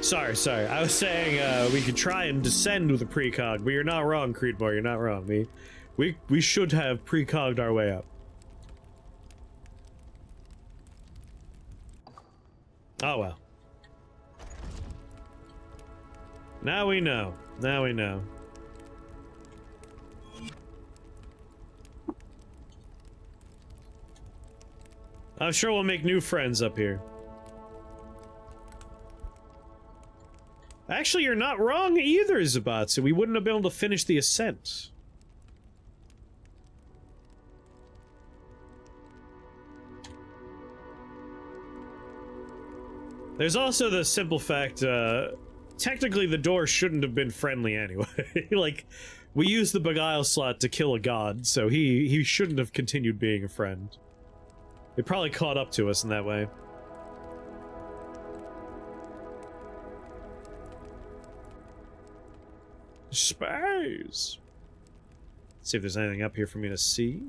Sorry. I was saying we could try and descend with a precog, but you're not wrong, Creedboy. You're not wrong. We should have precogged our way up. Oh well. Now we know. Now we know. I'm sure we'll make new friends up here. Actually, you're not wrong either, Zabatsu. We wouldn't have been able to finish the ascent. There's also the simple fact, technically the door shouldn't have been friendly anyway. Like, we used the Beguile slot to kill a god, so he shouldn't have continued being a friend. It probably caught up to us in that way. Space! Let's see if there's anything up here for me to see.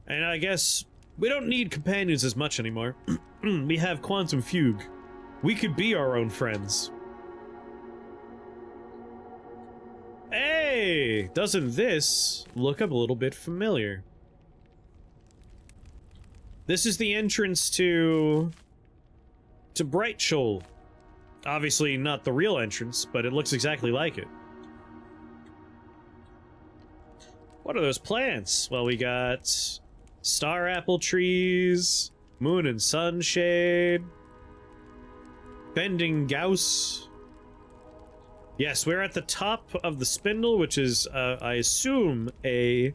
And I guess we don't need companions as much anymore. We have Quantum Fugue. We could be our own friends. Hey! Doesn't this look a little bit familiar? This is the entrance to Bright Shoal. Obviously not the real entrance, but it looks exactly like it. What are those plants? Well, we got star apple trees, moon and sunshade, bending gauss. Yes, we're at the top of the spindle, which is, I assume, a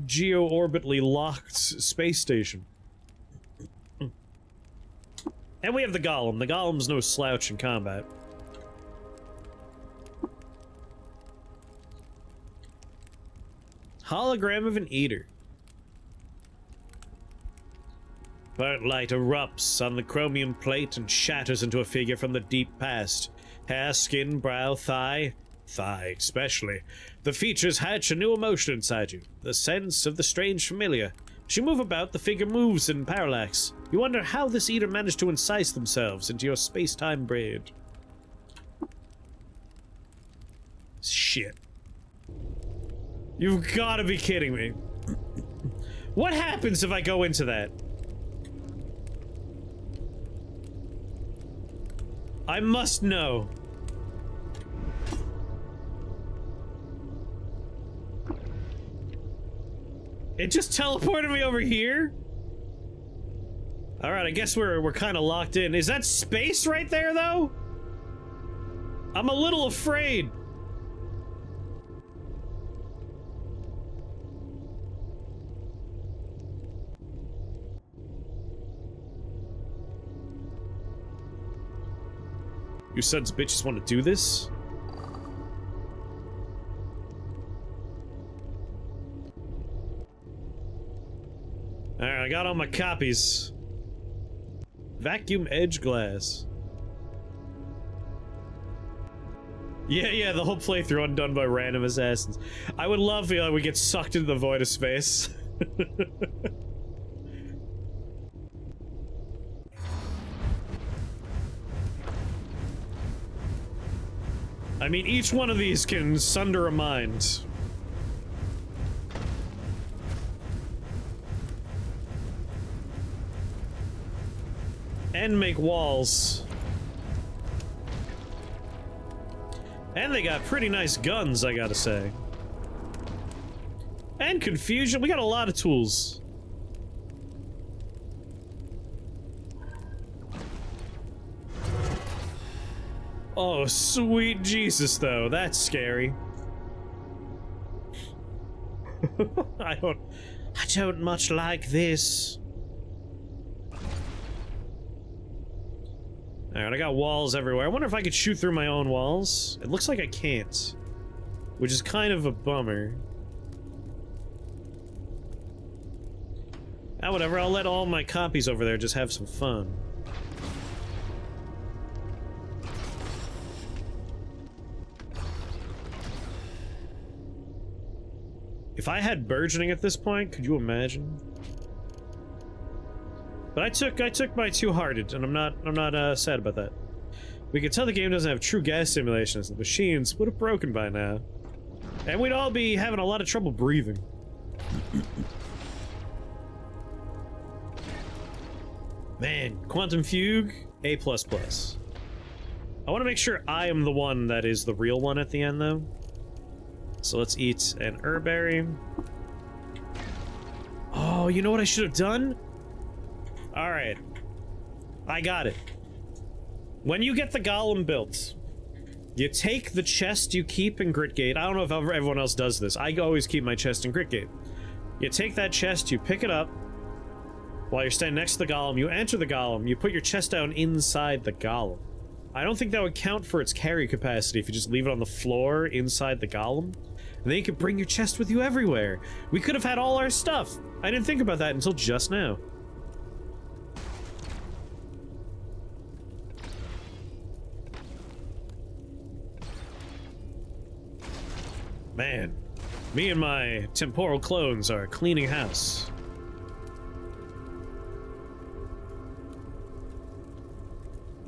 geo-orbitally locked space station. And we have the Golem. The Golem's no slouch in combat. Hologram of an eater. Burnt light erupts on the chromium plate and shatters into a figure from the deep past. Hair, skin, brow, thigh. Thigh, especially. The features hatch a new emotion inside you. The sense of the strange familiar. As you move about, the figure moves in parallax. You wonder how this eater managed to incise themselves into your space-time braid. Shit. You've gotta be kidding me. What happens if I go into that? I must know. It just teleported me over here? Alright, I guess we're kind of locked in. Is that space right there, though? I'm a little afraid. You sons of bitches want to do this? Alright, I got all my copies. Vacuum edge glass. Yeah, the whole playthrough undone by random assassins. I would love if we get sucked into the void of space. I mean, each one of these can sunder a mind. And make walls. And they got pretty nice guns, I gotta say. And confusion. We got a lot of tools. Oh, sweet Jesus, though. That's scary. I don't much like this. Alright, I got walls everywhere. I wonder if I could shoot through my own walls. It looks like I can't. Which is kind of a bummer. Ah, whatever. I'll let all my copies over there just have some fun. If I had burgeoning at this point, could you imagine? But I took my two-hearted, and I'm not sad about that. We can tell the game doesn't have true gas simulations. The machines would have broken by now. And we'd all be having a lot of trouble breathing. Man, Quantum Fugue, A++. I want to make sure I am the one that is the real one at the end, though. So let's eat an herberry. Oh, you know what I should have done? Alright. I got it. When you get the golem built, you take the chest you keep in Gritgate. I don't know if everyone else does this. I always keep my chest in Gritgate. You take that chest, you pick it up. While you're standing next to the golem, you enter the golem, you put your chest down inside the golem. I don't think that would count for its carry capacity if you just leave it on the floor inside the golem. And then you could bring your chest with you everywhere. We could have had all our stuff. I didn't think about that until just now. Man, me and my temporal clones are cleaning house.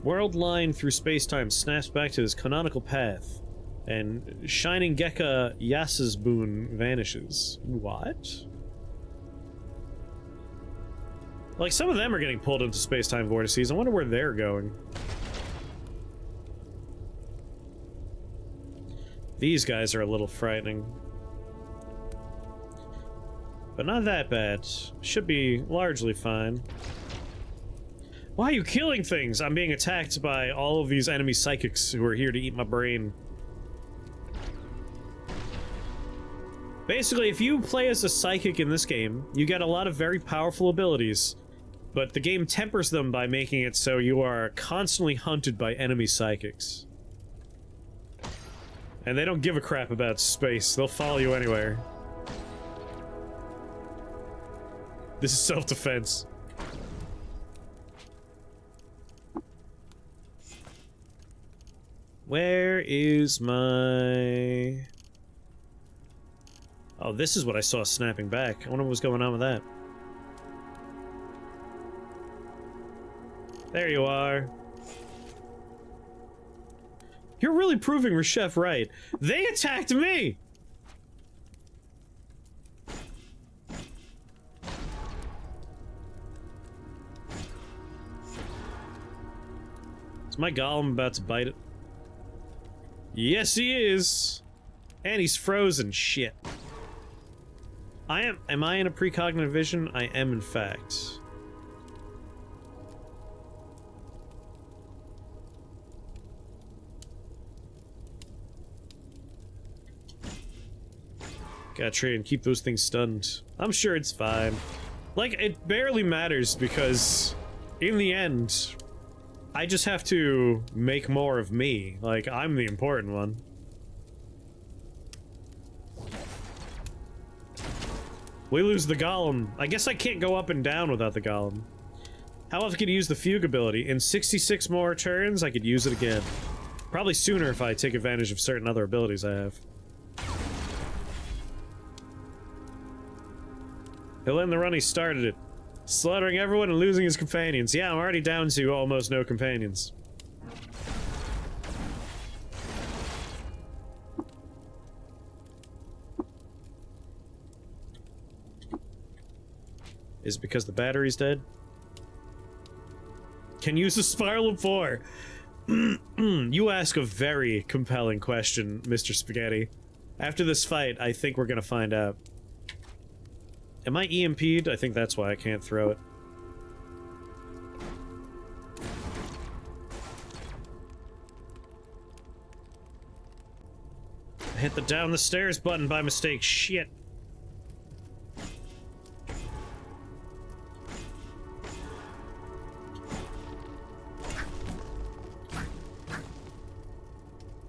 World line through space-time snaps back to his canonical path, and Shining Gekka Yas's boon vanishes. What? Like, some of them are getting pulled into space-time vortices. I wonder where they're going. These guys are a little frightening. But not that bad. Should be largely fine. Why are you killing things? I'm being attacked by all of these enemy psychics who are here to eat my brain. Basically, if you play as a psychic in this game, you get a lot of very powerful abilities, but the game tempers them by making it so you are constantly hunted by enemy psychics. And they don't give a crap about space. They'll follow you anywhere. This is self-defense. Where is my... Oh, this is what I saw snapping back. I wonder what was going on with that. There you are. You're really proving Reshef right. They attacked me! Is my golem about to bite it? Yes, he is! And he's frozen. Shit. Am I in a precognitive vision? I am, in fact. Gotta try and keep those things stunned. I'm sure it's fine. Like, it barely matters because, in the end, I just have to make more of me. Like, I'm the important one. We lose the golem. I guess I can't go up and down without the golem. How often can you use the fugue ability? In 66 more turns, I could use it again. Probably sooner if I take advantage of certain other abilities I have. He'll end the run he started it. Slaughtering everyone and losing his companions. Yeah, I'm already down to almost no companions. Is it because the battery's dead? Can use a spiral of 4. You ask a very compelling question, Mr. Spaghetti. After this fight, I think we're gonna find out. Am I EMP'd? I think that's why I can't throw it. I hit the down the stairs button by mistake. Shit.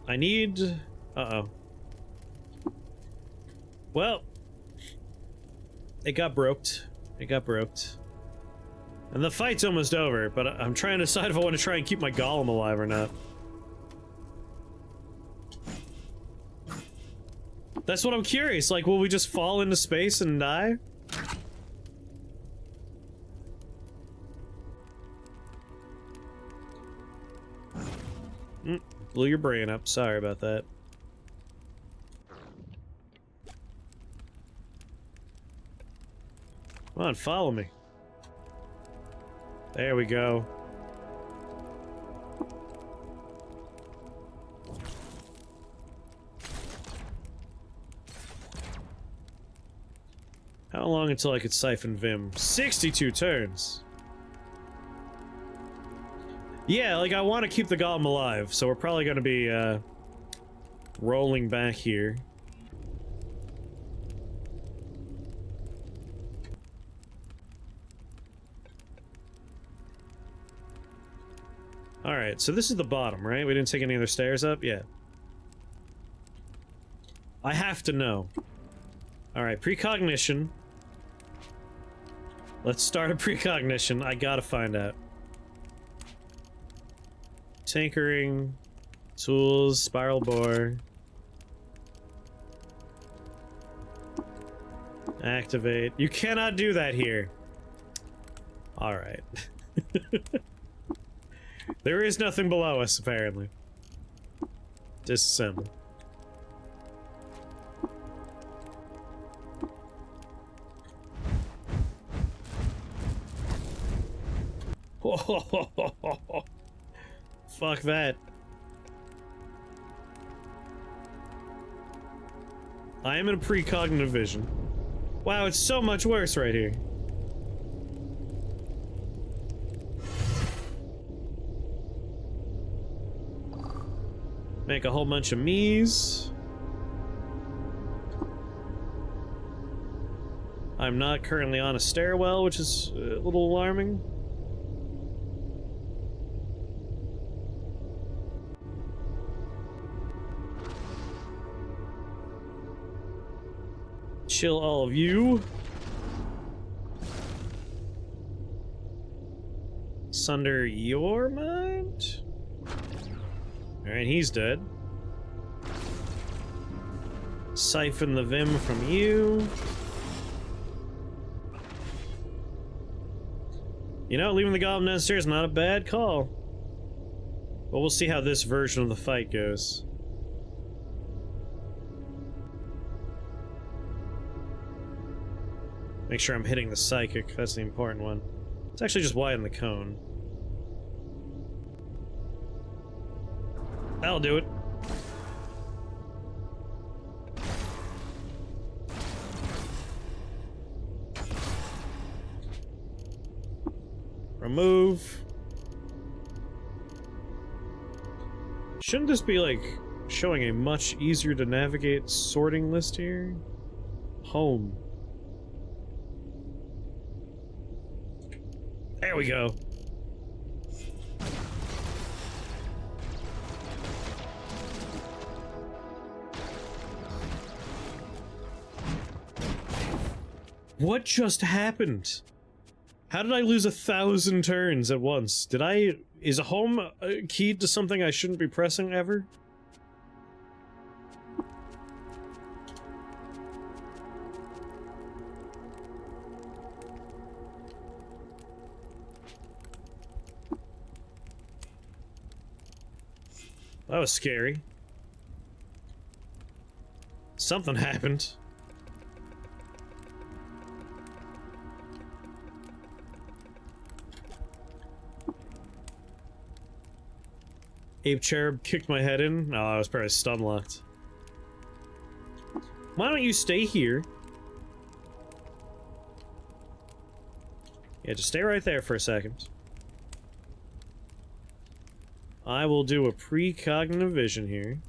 I need... Uh-oh. Well... It got broked. It got broked. And the fight's almost over, but I'm trying to decide if I want to try and keep my golem alive or not. That's what I'm curious, like, will we just fall into space and die? Blew your brain up. Sorry about that. Come on, follow me. There we go. How long until I could siphon Vim? 62 turns. Yeah, like, I want to keep the golem alive, so we're probably going to be, rolling back here. Alright, so this is the bottom, right? We didn't take any other stairs up? Yeah. I have to know. Alright, precognition. Let's start a precognition. I gotta find out. Tinkering. Tools. Spiral bore. Activate. You cannot do that here. Alright. There is nothing below us, apparently. Disassemble. Fuck that. I am in a precognitive vision. Wow, it's so much worse right here. Make a whole bunch of me's. I'm not currently on a stairwell, which is a little alarming. Chill, all of you. Sunder your mind? Alright, he's dead. Siphon the Vim from you. You know, leaving the golem downstairs is not a bad call. But we'll see how this version of the fight goes. Make sure I'm hitting the psychic, that's the important one. It's actually just widen the cone. That'll do it. Remove. Shouldn't this be, like, showing a much easier to navigate sorting list here? Home. There we go. What just happened? How did I lose 1,000 turns at once? Did I... Is a home keyed to something I shouldn't be pressing ever? That was scary. Something happened. Ape Cherub kicked my head in. Oh, I was probably stun locked. Why don't you stay here? Yeah, just stay right there for a second. I will do a precognitive vision here.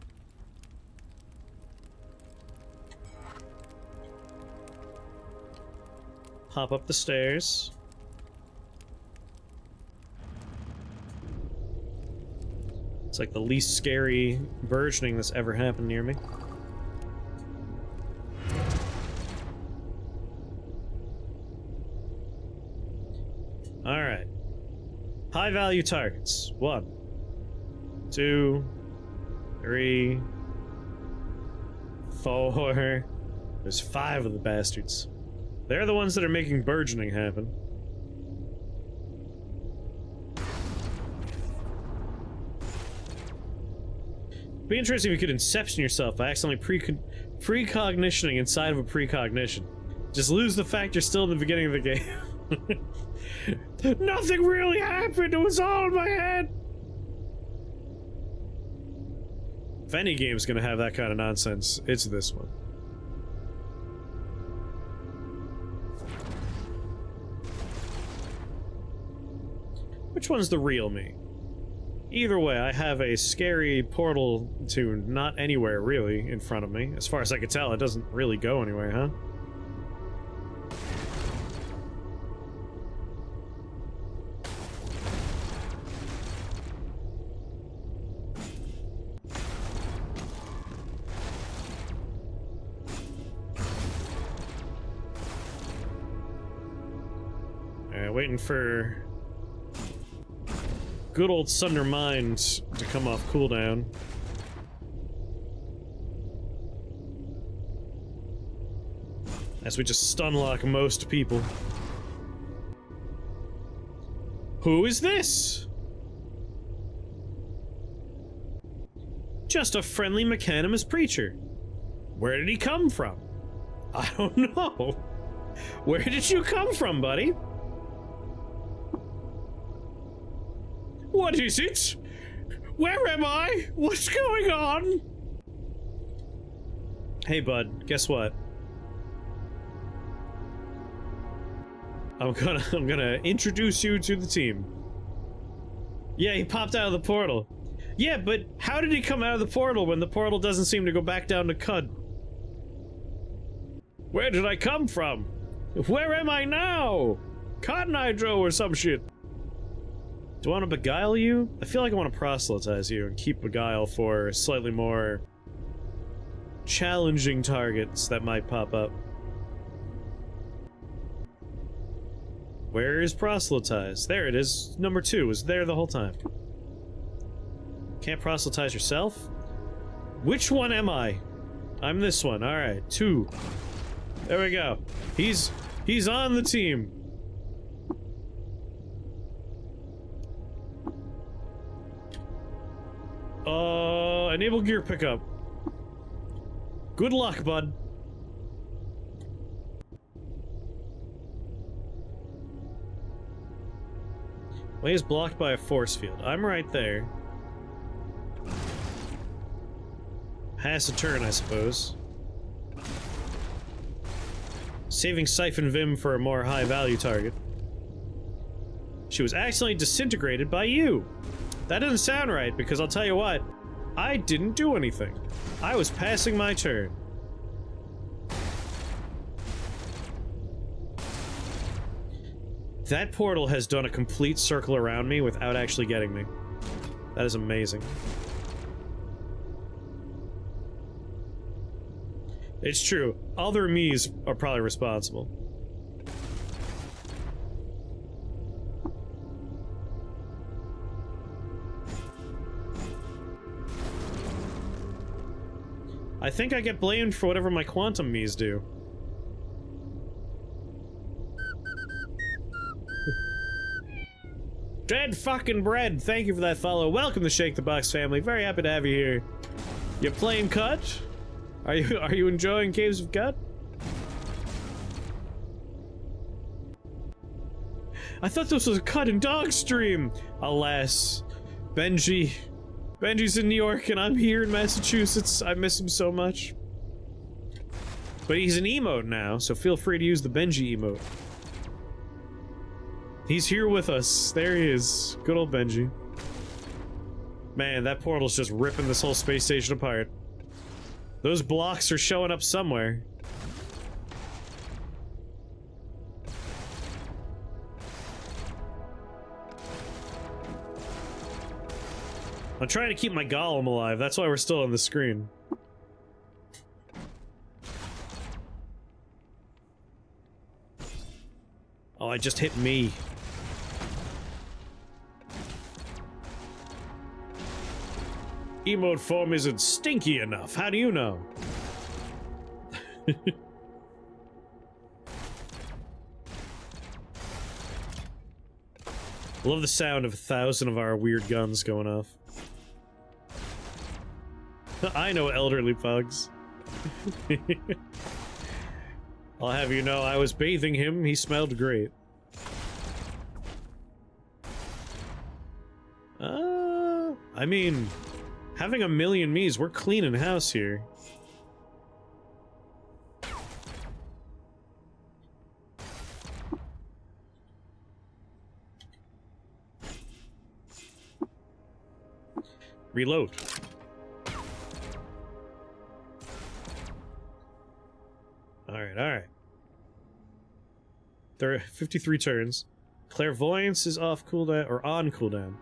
Hop up the stairs. It's like the least scary burgeoning that's ever happened near me. Alright. High value targets. 1, 2, 3, 4. There's 5 of the bastards. They're the ones that are making burgeoning happen. Be interesting if you could inception yourself by accidentally precognitioning inside of a precognition. Just lose the fact you're still in the beginning of the game. Nothing really happened, it was all in my head! If any game's gonna have that kind of nonsense, it's this one. Which one's the real me? Either way, I have a scary portal to not anywhere, really, in front of me. As far as I can tell, it doesn't really go anywhere, huh? Waiting for good old Sunder Mind to come off cooldown. As we just stunlock most people. Who is this? Just a friendly Mechanimous preacher. Where did he come from? I don't know. Where did you come from, buddy? What is it? Where am I? What's going on? Hey, bud, guess what? I'm gonna introduce you to the team. Yeah, he popped out of the portal. Yeah, but how did he come out of the portal when the portal doesn't seem to go back down to Cud? Where did I come from? Where am I now? Cotton Hydro or some shit. Do I want to beguile you? I feel like I want to proselytize you and keep beguile for slightly more challenging targets that might pop up. Where is proselytize? There it is. Number 2 was there the whole time. Can't proselytize yourself? Which one am I? I'm this one. Alright, 2. There we go. He's on the team. Enable gear pickup. Good luck, bud. Way is blocked by a force field. I'm right there. Has to turn, I suppose. Saving Siphon Vim for a more high-value target. She was accidentally disintegrated by you. That doesn't sound right, because I'll tell you what, I didn't do anything. I was passing my turn. That portal has done a complete circle around me without actually getting me. That is amazing. It's true. Other me's are probably responsible. I think I get blamed for whatever my quantum me's do. Dead fucking bread, thank you for that follow. Welcome to Shake the Box family. Very happy to have you here. You playing Cut? Are you enjoying Caves of Cut? I thought this was a Cut and Dog stream. Alas, Benji's in New York and I'm here in Massachusetts. I miss him so much. But he's an emote now, so feel free to use the Benji emote. He's here with us. There he is. Good old Benji. Man, that portal's just ripping this whole space station apart. Those blocks are showing up somewhere. I'm trying to keep my golem alive, that's why we're still on the screen. Oh, I just hit me. Emote form isn't stinky enough, how do you know? Love the sound of 1,000 of our weird guns going off. I know elderly pugs. I'll have you know, I was bathing him, he smelled great. I mean, having a million me's, we're cleaning house here. Reload. Alright, alright. There are 53 turns. Clairvoyance is off cooldown, or on cooldown.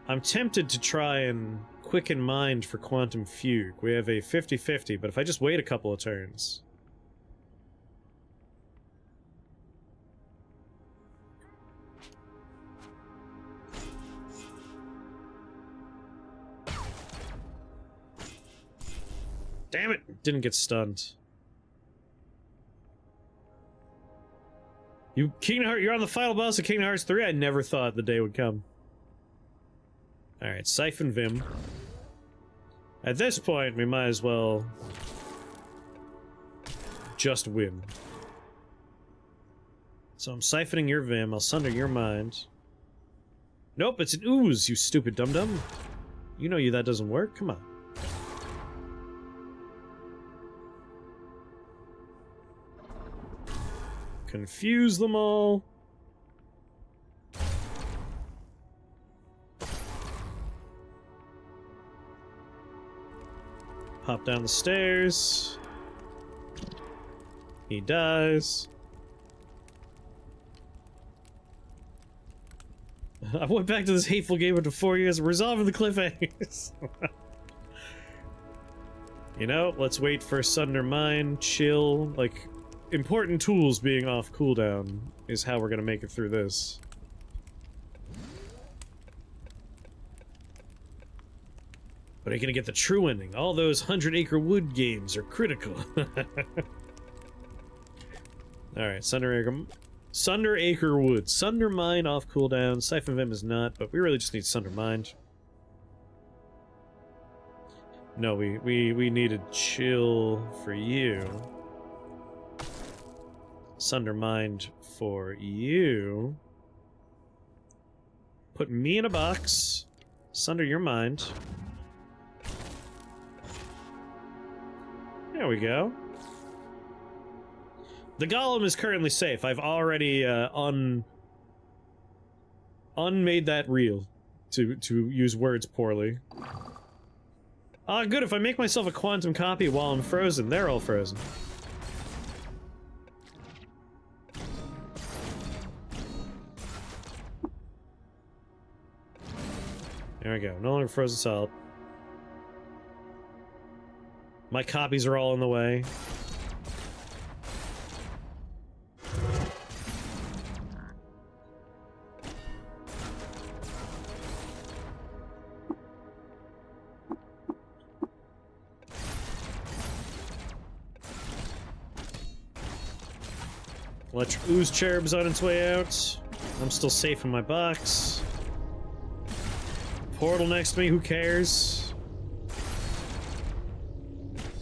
I'm tempted to try and quicken mind for Quantum Fugue. We have a 50-50, but if I just wait a couple of turns... Damn it! Didn't get stunned. You're on the final boss of Kingdom Hearts 3? I never thought the day would come. Alright, Siphon Vim. At this point, we might as well... just win. So I'm siphoning your Vim, I'll sunder your mind. Nope, it's an ooze, you stupid dum-dum. You know that doesn't work? Come on. Confuse them all. Hop down the stairs. He dies. I went back to this hateful game after 4 years of resolving the cliffhangers. You know, let's wait for Sunder Mind, chill, like... important tools being off cooldown is how we're gonna make it through this. But are you gonna get the true ending? All those 100-Acre Wood games are critical. Alright, Sunder Acre Wood. Sunder Mind off cooldown. Siphon Vim is not, but we really just need Sunder Mind. No, we needed chill for you. Sunder Mind for you. Put me in a box. Sunder your mind. There we go. The Golem is currently safe. I've already unmade that real, to use words poorly. Ah, good, if I make myself a quantum copy while I'm frozen, they're all frozen. There we go, no longer frozen solid. My copies are all in the way. Electric Ooze Cherub's on its way out. I'm still safe in my box. Portal next to me, who cares?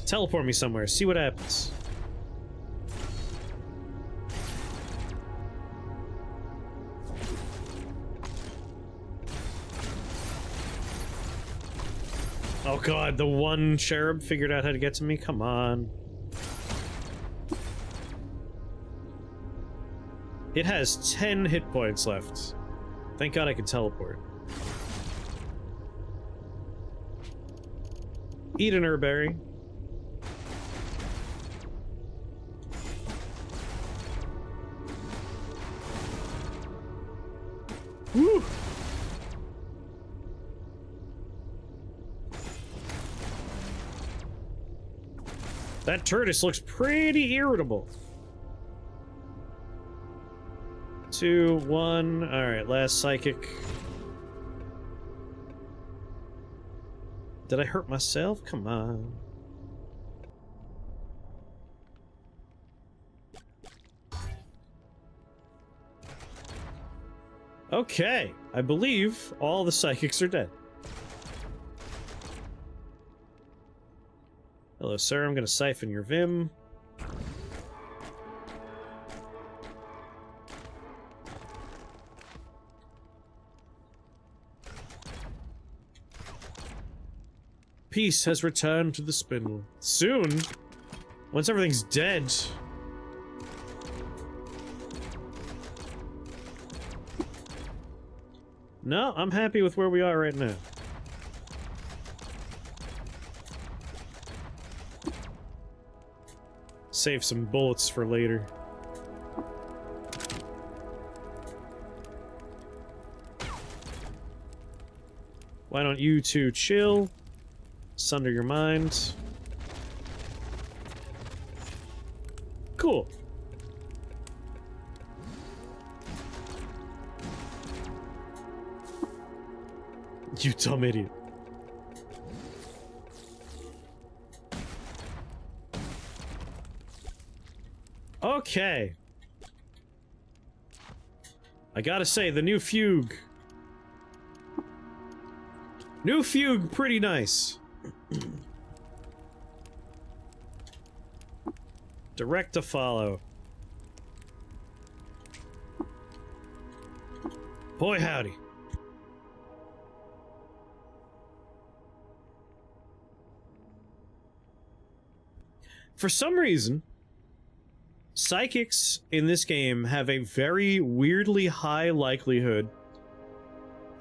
Teleport me somewhere, see what happens. Oh god, the one cherub figured out how to get to me? Come on. It has 10 hit points left. Thank god I can teleport. Eat an herberry. Woo! That tortoise looks pretty irritable. 2, 1. Alright, last psychic. Did I hurt myself? Come on. Okay, I believe all the psychics are dead. Hello, sir. I'm gonna siphon your Vim. Peace has returned to the spindle. Soon? Once everything's dead. No, I'm happy with where we are right now. Save some bullets for later. Why don't you two chill? Sunder your mind. Cool. You dumb idiot. Okay. I gotta say, the new fugue. New fugue, pretty nice. Direct to follow. Boy howdy. For some reason, psychics in this game have a very weirdly high likelihood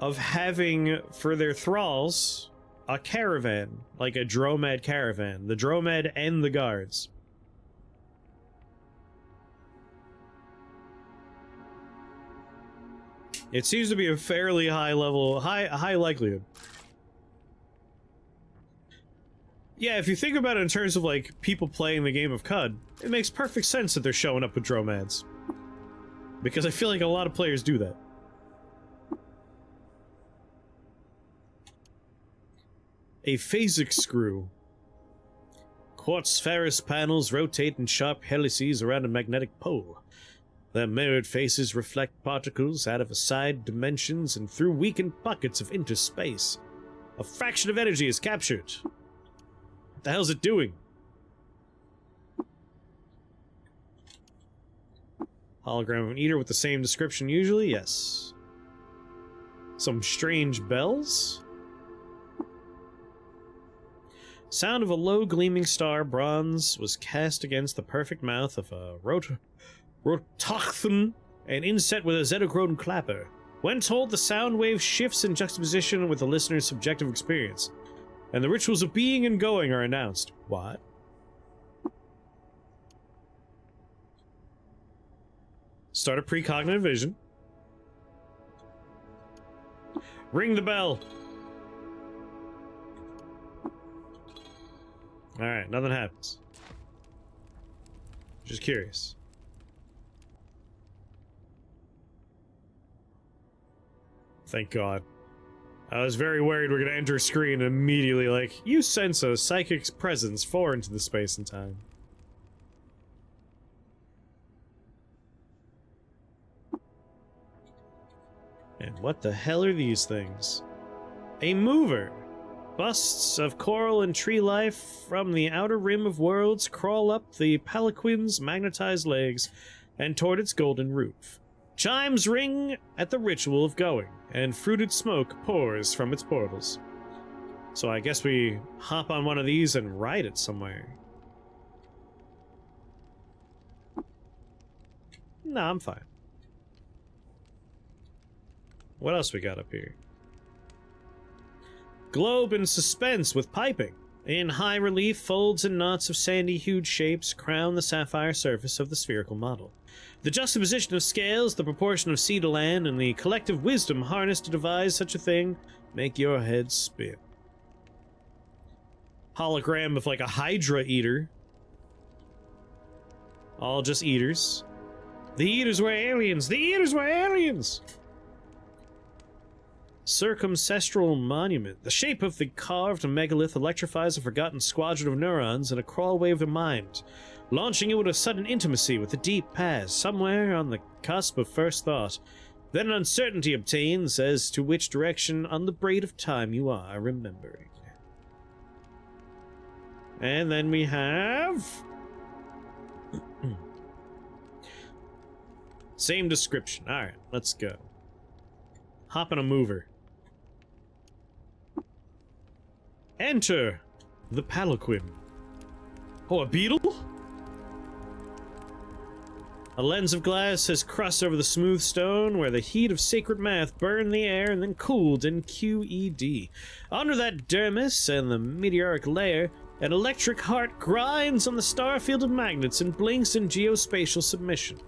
of having, for their thralls, a caravan, like a dromad caravan. The dromad and the guards. It seems to be a fairly high likelihood. Yeah, if you think about it in terms of, like, people playing the game of CUD, it makes perfect sense that they're showing up with dromads. Because I feel like a lot of players do that. A phasic screw. Quartz ferrous panels rotate in sharp helices around a magnetic pole. Their mirrored faces reflect particles out of side dimensions and through weakened pockets of interspace. A fraction of energy is captured. What the hell's it doing? Hologram of an eater with the same description usually? Yes. Some strange bells? Sound of a low gleaming star, bronze, was cast against the perfect mouth of a Rotochthan, and inset with a Zetochrome clapper. When told, the sound wave shifts in juxtaposition with the listener's subjective experience, and the rituals of being and going are announced. What? Start a precognitive vision. Ring the bell. Alright, nothing happens. Just curious. Thank God. I was very worried we're gonna enter a screen and immediately, like, you sense a psychic's presence foreign to the space and time. And what the hell are these things? A mover! Busts of coral and tree life from the outer rim of worlds crawl up the palanquin's magnetized legs and toward its golden roof. Chimes ring at the ritual of going, and fruited smoke pours from its portals. So I guess we hop on one of these and ride it somewhere. Nah, I'm fine. What else we got up here? Globe in suspense with piping. In high relief, folds and knots of sandy-hued shapes crown the sapphire surface of the spherical model. The juxtaposition of scales, the proportion of sea to land, and the collective wisdom harnessed to devise such a thing make your head spin. Hologram of, like, a Hydra eater. All just eaters. The eaters were aliens! The eaters were aliens! Circumcestral monument. The shape of the carved megalith electrifies a forgotten squadron of neurons in a crawl wave of mind, launching you into a sudden intimacy with the deep past, somewhere on the cusp of first thought. Then an uncertainty obtains as to which direction on the braid of time you are remembering. And then we have... Same description. Alright, let's go. Hop in a mover. Enter the palanquin. Oh, a beetle? A lens of glass has crossed over the smooth stone where the heat of sacred math burned the air and then cooled in QED. Under that dermis and the meteoric layer, an electric heart grinds on the star field of magnets and blinks in geospatial submission.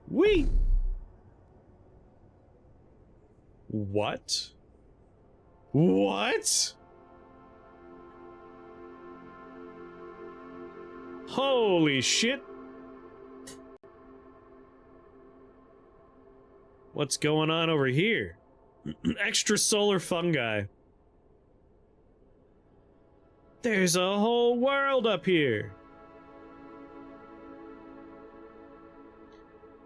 Whee! What? What? Holy shit! What's going on over here? Extrasolar fungi. There's a whole world up here!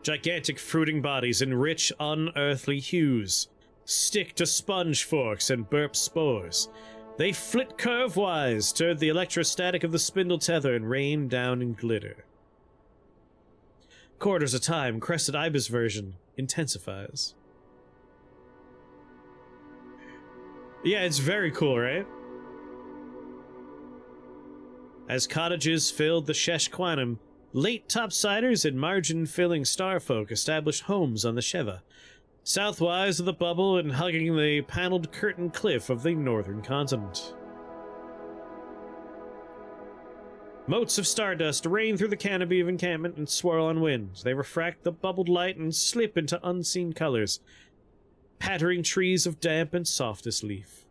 Gigantic fruiting bodies in rich, unearthly hues stick to sponge forks and burp spores. They flit curve-wise toward the electrostatic of the spindle tether and rain down in glitter. Quarters of time, crested ibis version intensifies. Yeah, it's very cool, right? As cottages filled the Shesh Quantum, late topsiders and margin-filling starfolk established homes on the Sheva, southwise of the bubble and hugging the paneled curtain cliff of the northern continent. Motes of stardust rain through the canopy of encampment and swirl on wind. They refract the bubbled light and slip into unseen colors, pattering trees of damp and softest leaf.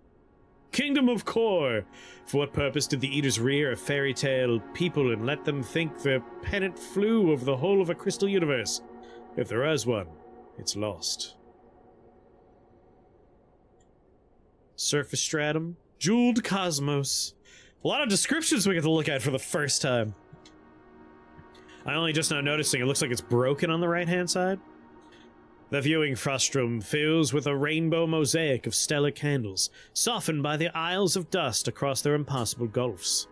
Kingdom of Kor! For what purpose did the Eaters rear a fairy tale people and let them think their pennant flew over the whole of a crystal universe? If there is one, it's lost. Surface stratum, jeweled cosmos. A lot of descriptions we get to look at for the first time. I only just now noticing it looks like it's broken on the right-hand side. The viewing frustrum fills with a rainbow mosaic of stellar candles, softened by the aisles of dust across their impossible gulfs.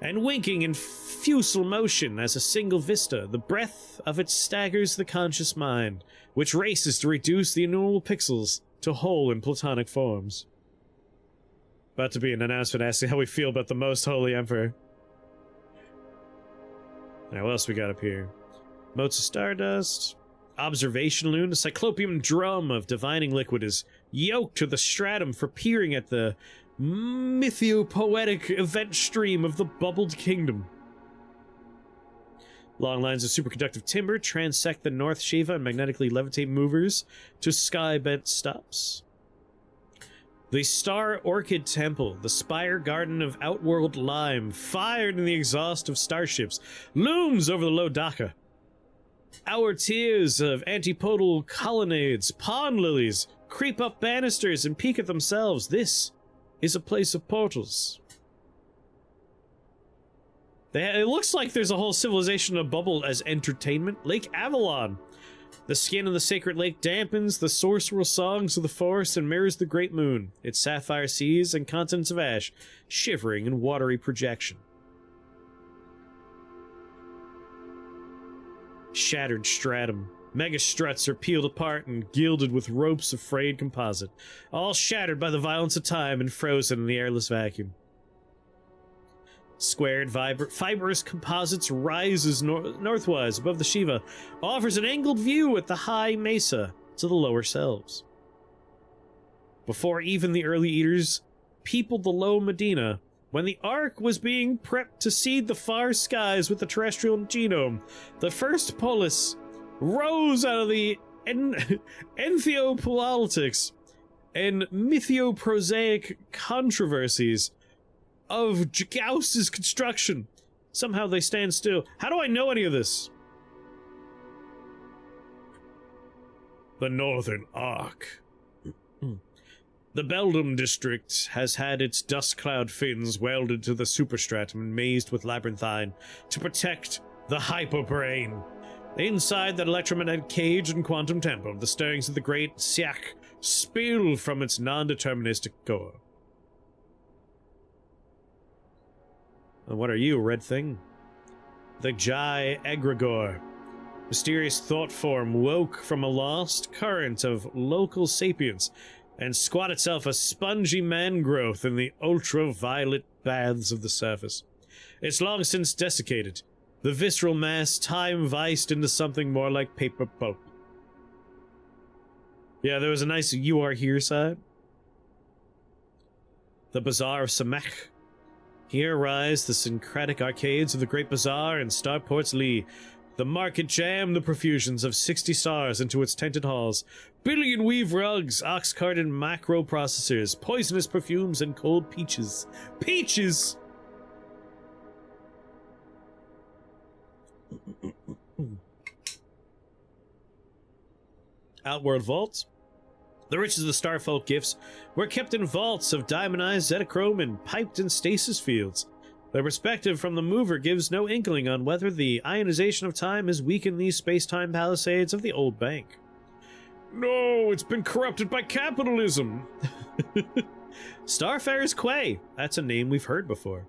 And winking in fusel motion as a single vista, the breadth of it staggers the conscious mind, which races to reduce the innumerable pixels to whole and platonic forms. About to be an announcement asking how we feel about the Most Holy Emperor. Now, what else we got up here? Motes of stardust. Observation loon. A cyclopean drum of divining liquid is yoked to the stratum for peering at the mythiopoetic event stream of the bubbled kingdom. Long lines of superconductive timber transect the North Shiva and magnetically levitate movers to sky-bent stops. The Star Orchid Temple, the spire garden of outworld lime, fired in the exhaust of starships, looms over the Lodaka. Our tiers of antipodal colonnades, pond lilies, creep up banisters and peek at themselves. This is a place of portals. It looks like there's a whole civilization of bubble as entertainment. Lake Avalon. The skin of the sacred lake dampens the sorcerer songs of the forest and mirrors the great moon, its sapphire seas and continents of ash, shivering in watery projection. Shattered stratum. Mega struts are peeled apart and gilded with ropes of frayed composite, all shattered by the violence of time and frozen in the airless vacuum. Squared, fibrous composites rises northwise above the Shiva, offers an angled view at the high mesa to the lower selves. Before even the early Eaters peopled the low Medina, when the Ark was being prepped to seed the far skies with the terrestrial genome, the first polis rose out of the entheopolitics and mythioprosaic controversies of Gauss's construction. Somehow they stand still. How do I know any of this? The Northern Ark. The Beldam district has had its dust cloud fins welded to the superstratum and mazed with labyrinthine to protect the hyperbrain. Inside that electromagnetic cage and quantum temple, the stirrings of the great Siak spill from its non-deterministic core. And what are you, red thing? The Jai Egregore. Mysterious thought form woke from a lost current of local sapience and squat itself a spongy man growth in the ultraviolet baths of the surface. It's long since desiccated, the visceral mass time viced into something more like paper pulp. Yeah, there was a nice "you are here" side. The Bazaar of Samek. Here rise the syncretic arcades of the Great Bazaar and Starport's Lee. The market jammed the profusions of 60 stars into its tented halls. Billion weave rugs, ox-carted macro processors, poisonous perfumes, and cold peaches. Peaches! Outworld vaults. The riches of the Starfolk gifts were kept in vaults of diamondized Zetachrome and piped in stasis fields. Their perspective from the mover gives no inkling on whether the ionization of time has weakened these space-time palisades of the old bank. No, it's been corrupted by capitalism! Starfarer's Quay. That's a name we've heard before.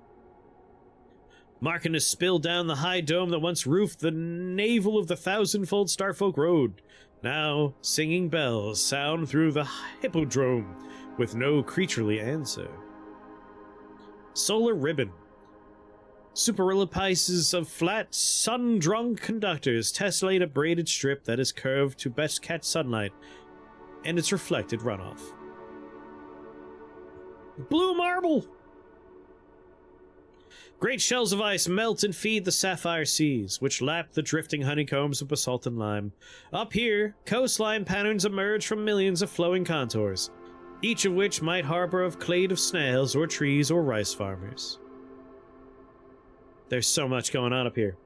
Markin has spilled down the high dome that once roofed the navel of the thousandfold Starfolk Road. Now, singing bells sound through the hippodrome with no creaturely answer. Solar Ribbon. Superilla pieces of flat, sun-drunk conductors tessellate a braided strip that is curved to best catch sunlight and its reflected runoff. Blue marble! Great shells of ice melt and feed the sapphire seas, which lap the drifting honeycombs of basalt and lime. Up here, coastline patterns emerge from millions of flowing contours, each of which might harbor a clade of snails or trees or rice farmers. There's so much going on up here.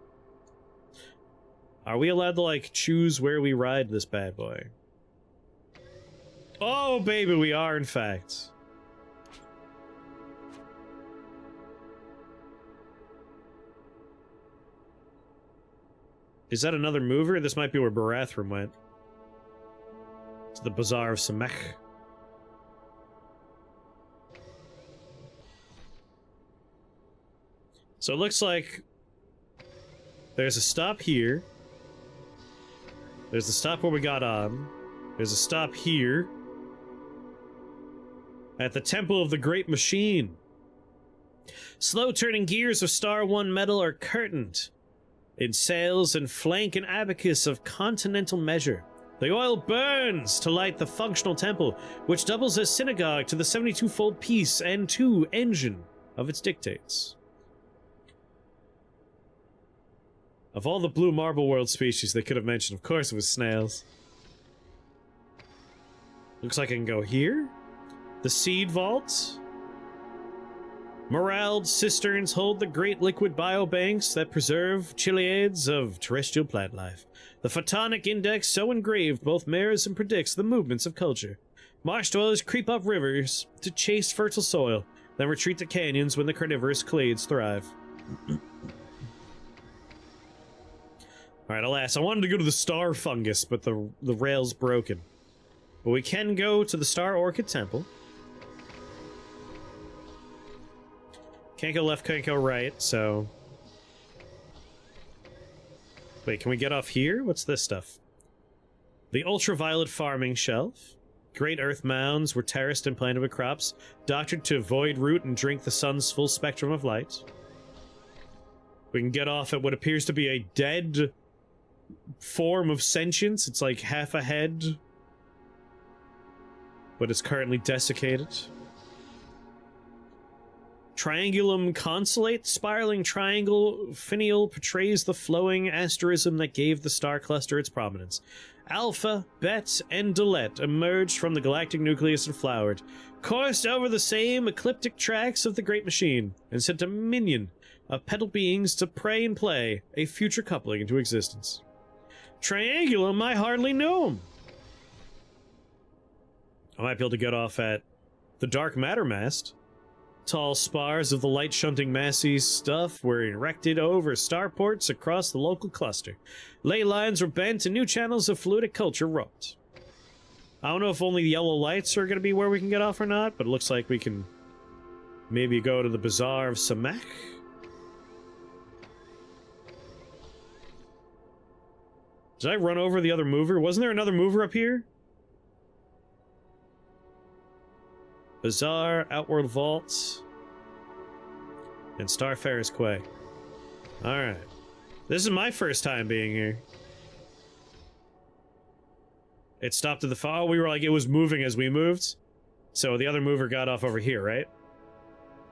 Are we allowed to, like, choose where we ride this bad boy? Oh, baby, we are, in fact. Is that another mover? This might be where Barathrum went. To the Bazaar of Samek. So it looks like there's a stop here. There's a stop where we got on. There's a stop here. At the Temple of the Great Machine. Slow-turning gears of Star 1 metal are curtained in sails and flank an abacus of continental measure. The oil burns to light the functional temple, which doubles as synagogue to the 72-fold piece and 2 engine of its dictates. Of all the blue marble world species they could have mentioned, of course it was snails. Looks like I can go here. The Seed Vault. Moraled cisterns hold the great liquid biobanks that preserve chiliades of terrestrial plant life. The photonic index so engraved both mirrors and predicts the movements of culture. Marsh dwellers creep up rivers to chase fertile soil, then retreat to canyons when the carnivorous clades thrive. Alright, alas, I wanted to go to the Star Fungus, but the rail's broken. But we can go to the Star Orchid Temple. Can't go left, can't go right, so... Wait, can we get off here? What's this stuff? The ultraviolet farming shelf. Great earth mounds were terraced and planted with crops, doctored to void root and drink the sun's full spectrum of light. We can get off at what appears to be a dead form of sentience. It's like half a head, but it's currently desiccated. Triangulum consolate, spiraling triangle finial portrays the flowing asterism that gave the star cluster its prominence. Alpha, Bet, and Delet emerged from the galactic nucleus and flowered, coursed over the same ecliptic tracks of the Great Machine, and sent a minion of petal beings to pray and play a future coupling into existence. Triangulum, I hardly knew him. I might be able to get off at the Dark Matter Mast. Tall spars of the light-shunting Massey's stuff were erected over starports across the local cluster. Ley lines were bent and new channels of fluidic culture wrought. I don't know if only the yellow lights are going to be where we can get off or not, but it looks like we can maybe go to the Bazaar of Samek. Did I run over the other mover? Wasn't there another mover up here? Bazaar, Outworld Vault, and Starfarer's Quay. Alright. This is my first time being here. It stopped at the fall. We were like, it was moving as we moved. So the other mover got off over here, right?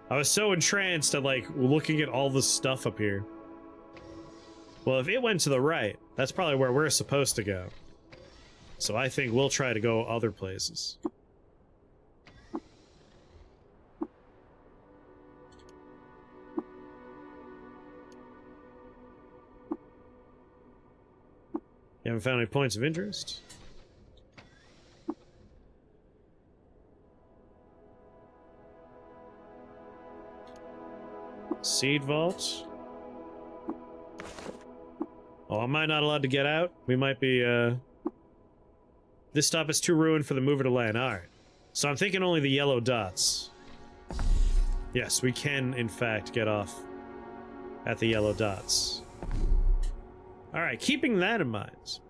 I was so entranced at, like, looking at all the stuff up here. Well, if it went to the right, that's probably where we're supposed to go. So I think we'll try to go other places. You haven't found any points of interest? Seed vault. Oh, am I not allowed to get out? We might be, This stop is too ruined for the mover to land. Alright. So I'm thinking only the yellow dots. Yes, we can, in fact, get off at the yellow dots. Alright, keeping that in mind.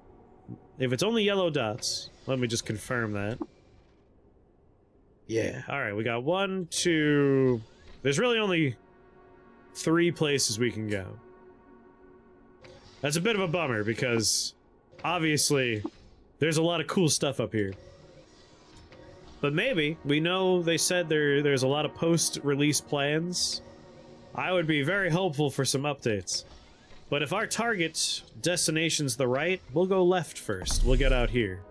If it's only yellow dots, let me just confirm that. Yeah, alright, we got 1, 2... There's really only 3 places we can go. That's a bit of a bummer, because obviously there's a lot of cool stuff up here. But maybe, we know they said there's a lot of post-release plans. I would be very hopeful for some updates. But if our target destination's the right, we'll go left first. We'll get out here.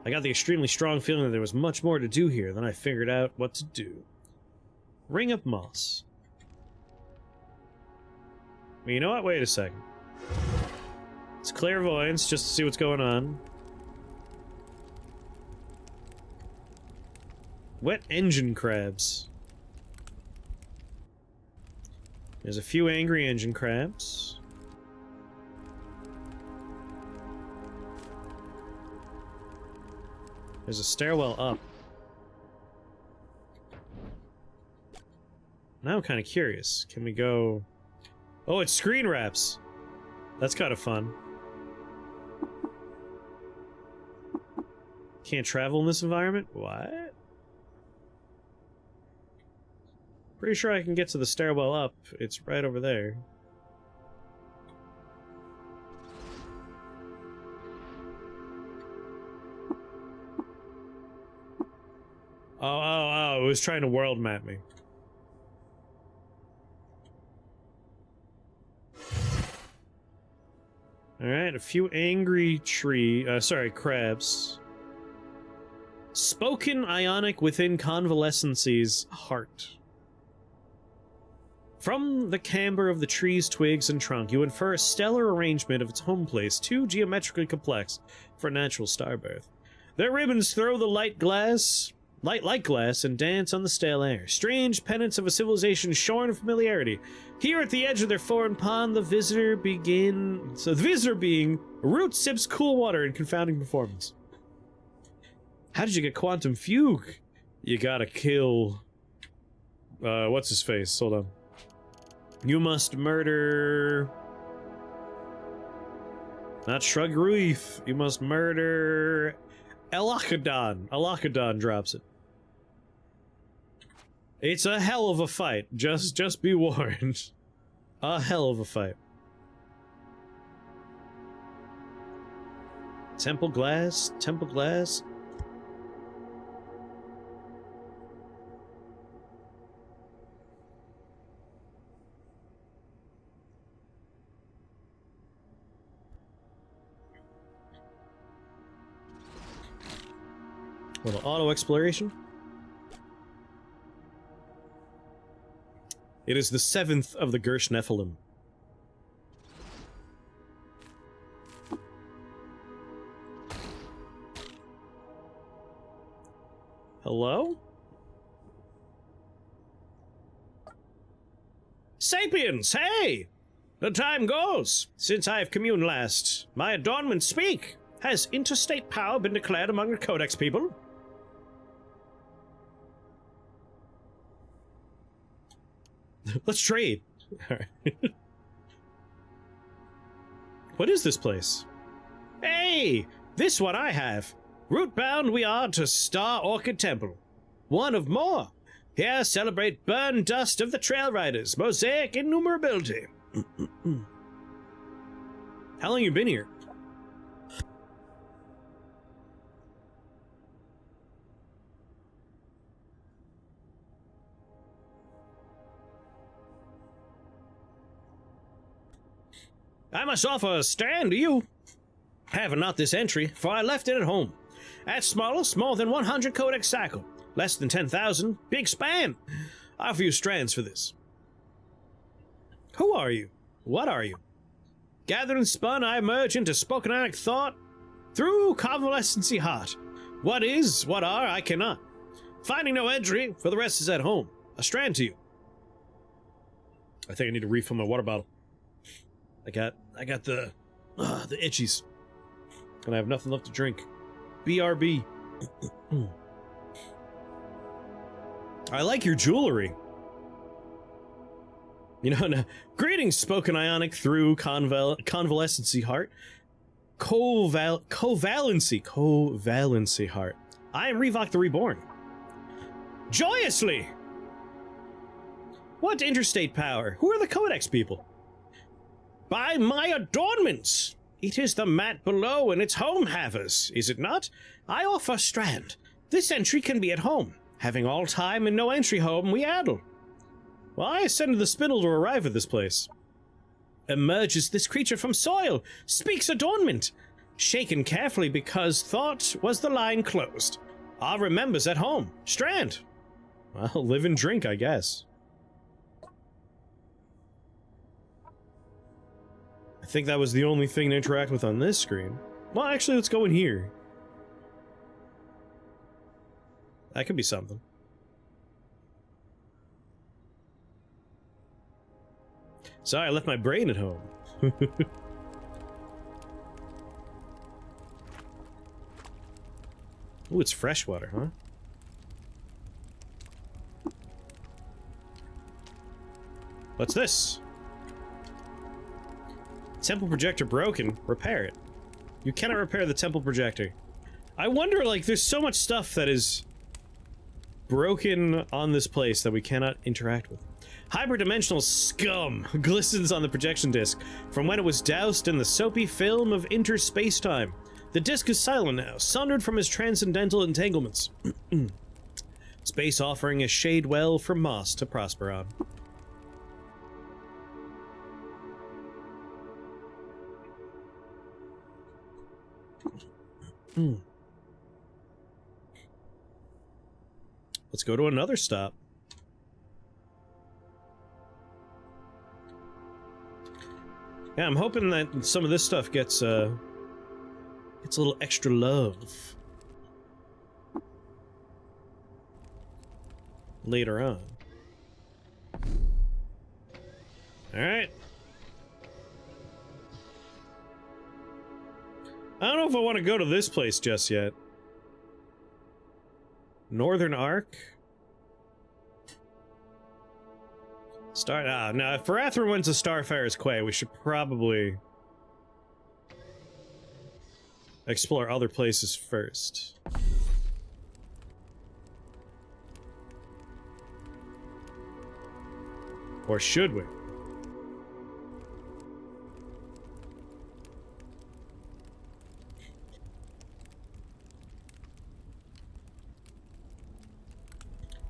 I got the extremely strong feeling that there was much more to do here than I figured out what to do. Ring of Moss. You know what? Wait a second. It's Clairvoyance, just to see what's going on. Wet engine crabs. There's a few angry engine crabs. There's a stairwell up. Now I'm kind of curious. Can we go... Oh, it's screen wraps. That's kind of fun. Can't travel in this environment? What? Pretty sure I can get to the stairwell up. It's right over there. Oh, it was trying to world map me. Alright, a few angry crabs. Spoken ionic within convalescency's heart. From the camber of the tree's twigs and trunk, you infer a stellar arrangement of its home place, too geometrically complex for a natural star birth. Their ribbons throw the light like glass, and dance on the stale air. Strange pennants of a civilization shorn of familiarity. Here at the edge of their foreign pond, the visitor being root sips cool water in confounding performance. How did you get Quantum Fugue? You gotta kill... what's his face? Hold on. You must murder... Not Shrug Ruith. You must murder... Elakadon. Elakadon drops it. It's a hell of a fight. Just be warned. A hell of a fight. Temple glass. Temple glass. Little auto exploration. It is the 7th of the Gersh Nephilim. Hello? Sapiens, hey! The time goes since I have communed last. My adornments speak. Has interstate power been declared among the Codex people? Let's trade. What is this place? Hey, this one I have. Route-bound we are to Star Orchid Temple. One of more. Here celebrate burn dust of the Trail Riders, mosaic innumerability. How long you been here? I must offer a stand to you. Have not this entry, for I left it at home. At smallest, more than 100 codex cycle. Less than 10,000, big span. I offer you strands for this. Who are you? What are you? Gathered and spun, I emerge into spokonic thought through convalescency heart. What is, what are, I cannot. Finding no entry, for the rest is at home. A strand to you. I think I need to refill my water bottle. I got the itchies. And I have nothing left to drink. BRB. I like your jewelry. You know, no, greetings, spoken ionic through convalescency heart. Covalency heart. I am Revok the Reborn. Joyously! What interstate power? Who are the Codex people? By my adornments! It is the mat below and its home havers, is it not? I offer strand. This entry can be at home. Having all time and no entry home, we addle. Well, I ascended the spindle to arrive at this place. Emerges this creature from soil, speaks adornment. Shaken carefully because thought was the line closed. All remembers at home. Strand. Well, live and drink, I guess. I think that was the only thing to interact with on this screen. Well, actually, let's go in here. That could be something. Sorry, I left my brain at home. Ooh, it's freshwater, huh? What's this? Temple projector broken. Repair it. You cannot repair the temple projector. I wonder, like, there's so much stuff that is broken on this place that we cannot interact with. Hyperdimensional scum glistens on the projection disc from when it was doused in the soapy film of interspace-time. The disc is silent now, sundered from his transcendental entanglements. Space offering a shade well for moss to prosper on. Let's go to another stop. Yeah, I'm hoping that some of this stuff gets a little extra love later on. All right. I don't know if I want to go to this place just yet. Northern Arc? Now, if Farathrin went to Starfarer's Quay, we should probably explore other places first. Or should we?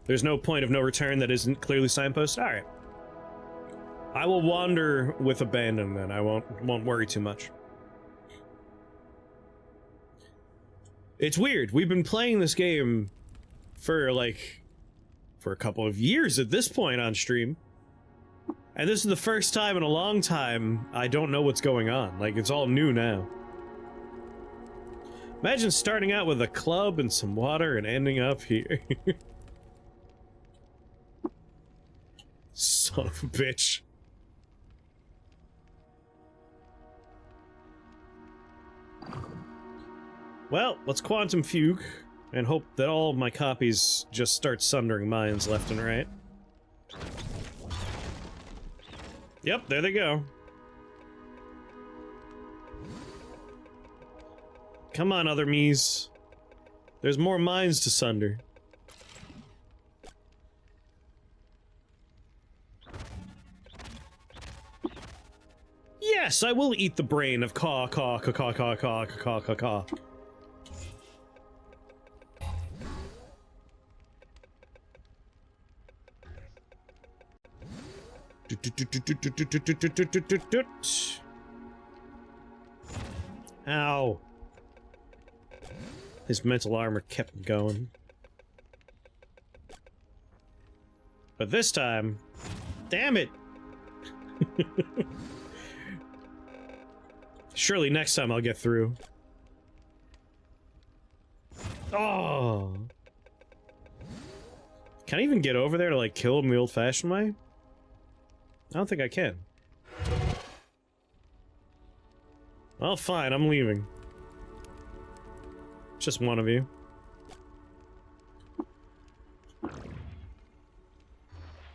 There's no point of no return that isn't clearly signposted? Alright. I will wander with abandon then. I won't worry too much. It's weird. We've been playing this game for a couple of years at this point on stream. And this is the first time in a long time I don't know what's going on. Like, it's all new now. Imagine starting out with a club and some water and ending up here. Son of a bitch. Well, let's quantum fugue and hope that all of my copies just start sundering minds left and right. Yep, there they go. Come on, other me's. There's more minds to sunder. Yes, I will eat the brain of caw caw caw caw caw caw caw caw caw. Ow. His mental armor kept him going. But this time... Damn it! Surely next time I'll get through. Oh! Can I even get over there to, like, kill him the old-fashioned way? I don't think I can. Well, fine, I'm leaving. Just one of you.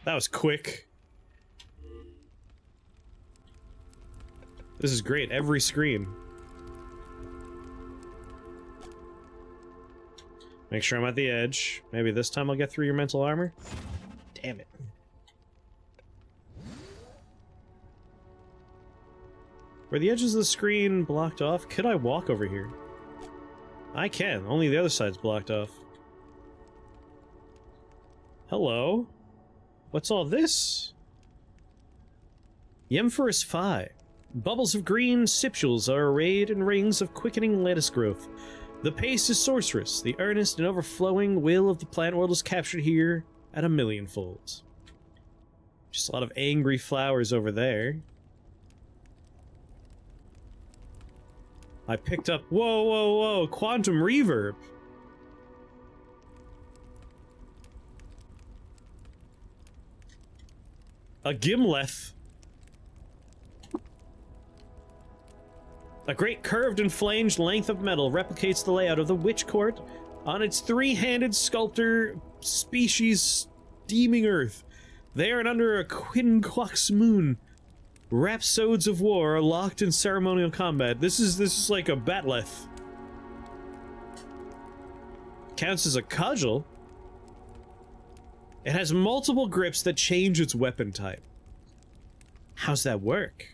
That was quick. This is great, every screen. Make sure I'm at the edge. Maybe this time I'll get through your mental armor. Damn it. Were the edges of the screen blocked off? Could I walk over here? I can, only the other side's blocked off. Hello? What's all this? Yemphorus Phi. Bubbles of green siptules are arrayed in rings of quickening lettuce growth. The pace is sorcerous. The earnest and overflowing will of the plant world is captured here at a millionfold. Just a lot of angry flowers over there. I picked up... Whoa, whoa, whoa! Quantum reverb! A gimleth. A great curved and flanged length of metal replicates the layout of the Witch Court on its three-handed sculptor species steaming earth. There and under a Quinquax moon, rhapsodes of war are locked in ceremonial combat. This is like a batleth. Counts as a cudgel. It has multiple grips that change its weapon type. How's that work?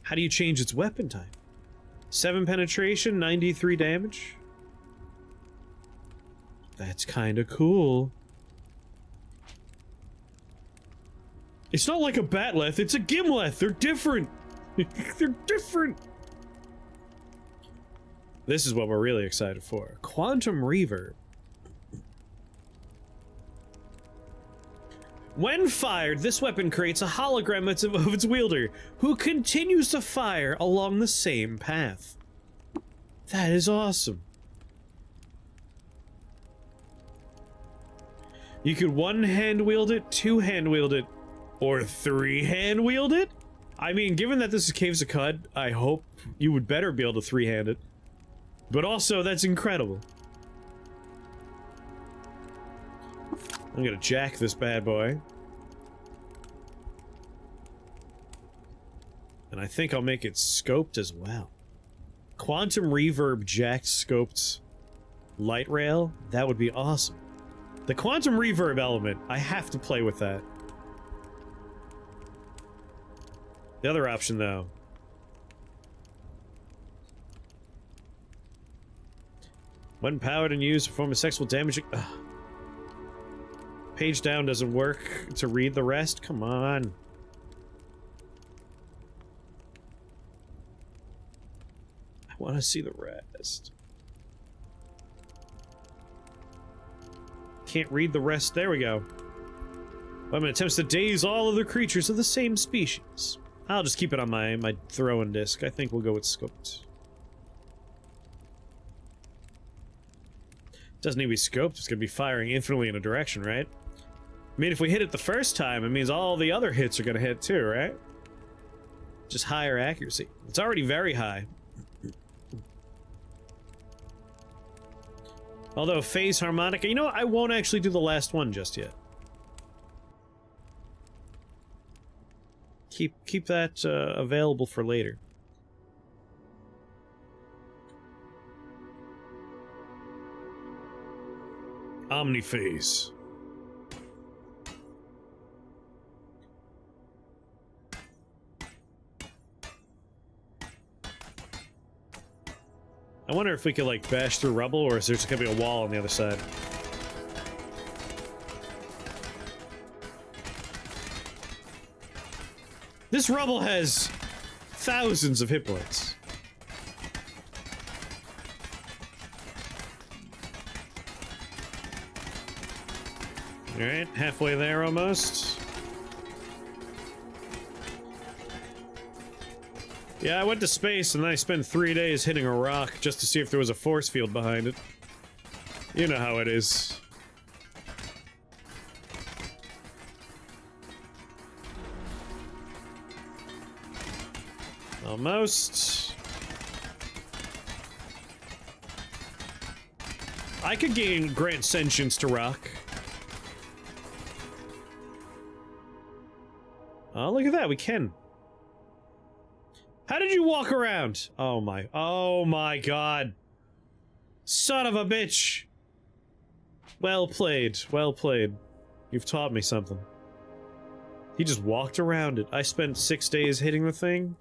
How do you change its weapon type? 7 penetration, 93 damage? That's kinda cool. It's not like a batleth, it's a gimleth! They're different! They're different! This is what we're really excited for. Quantum reverb. When fired, this weapon creates a hologram of its wielder, who continues to fire along the same path. That is awesome. You could one-hand wield it, two-hand wield it, or three-hand wield it? I mean, given that this is Caves of Cud, I hope you would better be able to three-hand it. But also, that's incredible. I'm gonna jack this bad boy. And I think I'll make it scoped as well. Quantum reverb jacked scoped light rail? That would be awesome. The quantum reverb element, I have to play with that. The other option, though. When powered and used, perform a sexual damage. Ugh. Page down doesn't work to read the rest? Come on. I want to see the rest. Can't read the rest. There we go. Weapon attempts to daze all other creatures of the same species. I'll just keep it on my throwing disc. I think we'll go with scoped. Doesn't need to be scoped. It's going to be firing infinitely in a direction, right? I mean, if we hit it the first time, it means all the other hits are going to hit too, right? Just higher accuracy. It's already very high. Although phase harmonica, you know what? I won't actually do the last one just yet. Keep that available for later. Omniphase. I wonder if we could, like, bash through rubble, or is there just gonna be a wall on the other side? This rubble has thousands of hit points. Alright, halfway there almost. Yeah, I went to space and then I spent 3 days hitting a rock just to see if there was a force field behind it. You know how it is. Almost. I could grant sentience to rock. Oh, look at that, we can. How did you walk around? Oh my god. Son of a bitch. Well played, well played. You've taught me something. He just walked around it. I spent 6 days hitting the thing.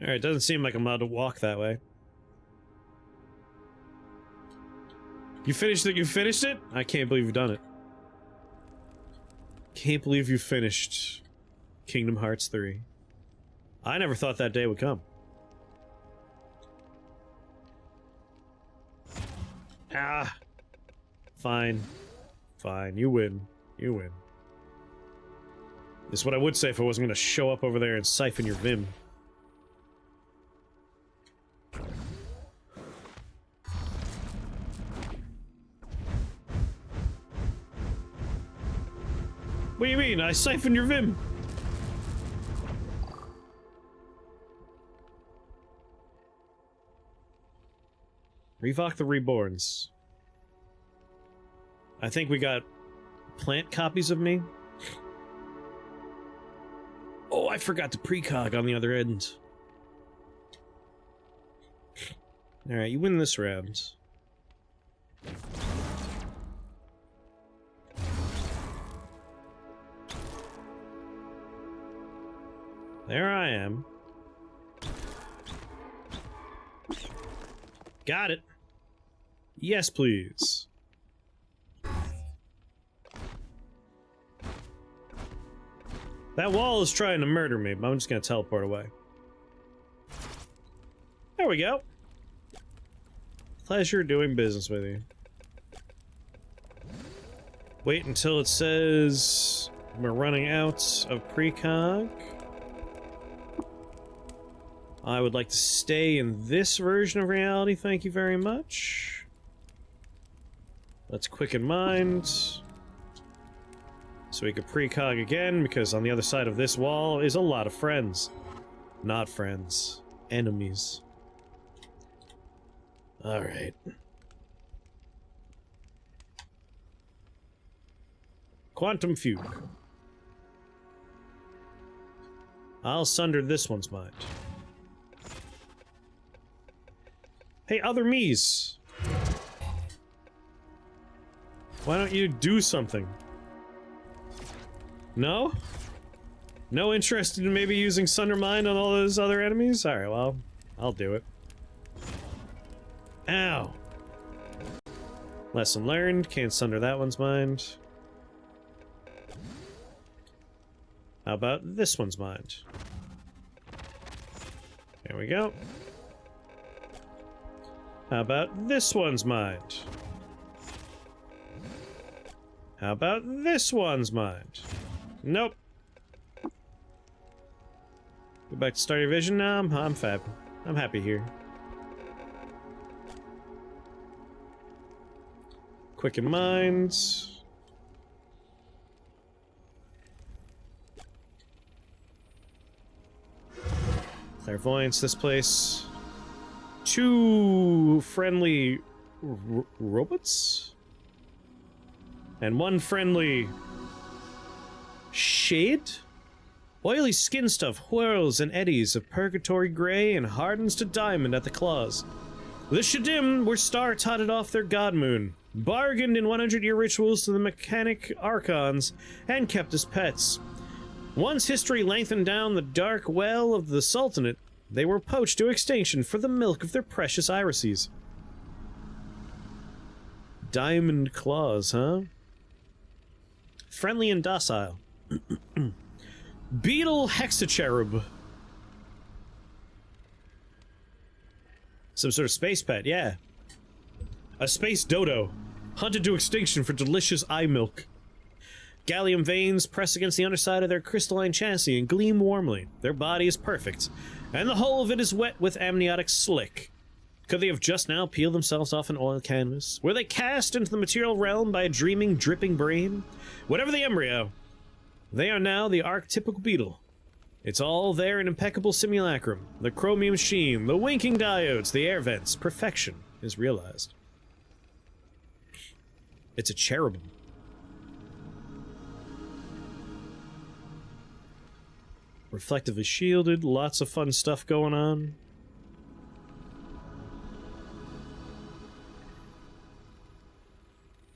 Alright, doesn't seem like I'm allowed to walk that way. You finished it? You finished it? I can't believe you've done it. Can't believe you finished Kingdom Hearts 3. I never thought that day would come. Ah! Fine. Fine, you win. You win. This is what I would say if I wasn't gonna show up over there and siphon your Vim. What do you mean? I siphoned your Vim! Revok the Reborns. I think we got plant copies of me. Oh, I forgot to precog on the other end. Alright, you win this round. There I am. Got it. Yes, please. That wall is trying to murder me, but I'm just gonna teleport away. There we go. Pleasure doing business with you. Wait until it says we're running out of precog. I would like to stay in this version of reality, thank you very much. Let's quicken mind. So we can precog again, because on the other side of this wall is a lot of friends. Not friends. Enemies. Alright. Quantum Fugue. I'll sunder this one's mind. Hey, other me's! Why don't you do something? No? No interest in maybe using Sunder Mind on all those other enemies? Alright, well, I'll do it. Ow! Lesson learned, can't sunder that one's mind. How about this one's mind? There we go. How about this one's mind? How about this one's mind? Nope. Go back to Starry Vision now. I'm fab. I'm happy here. Quicken Mind. Clairvoyance, this place. 2 friendly robots? And 1 friendly shade? Oily skin stuff whirls and eddies of purgatory gray and hardens to diamond at the claws. The Shadim were star-totted off their god moon, bargained in 100-year rituals to the mechanic archons, and kept as pets. Once history lengthened down the dark well of the Sultanate, they were poached to extinction for the milk of their precious irises. Diamond claws, huh? Friendly and docile. Beetle hexacherub. Some sort of space pet, yeah. A space dodo, hunted to extinction for delicious eye milk. Gallium veins press against the underside of their crystalline chassis and gleam warmly. Their body is perfect, and the whole of it is wet with amniotic slick. Could they have just now peeled themselves off an oil canvas? Were they cast into the material realm by a dreaming, dripping brain? Whatever the embryo, they are now the archetypical beetle. It's all there in impeccable simulacrum. The chromium sheen, the winking diodes, the air vents. Perfection is realized. It's a cherubim. Reflectively shielded, lots of fun stuff going on.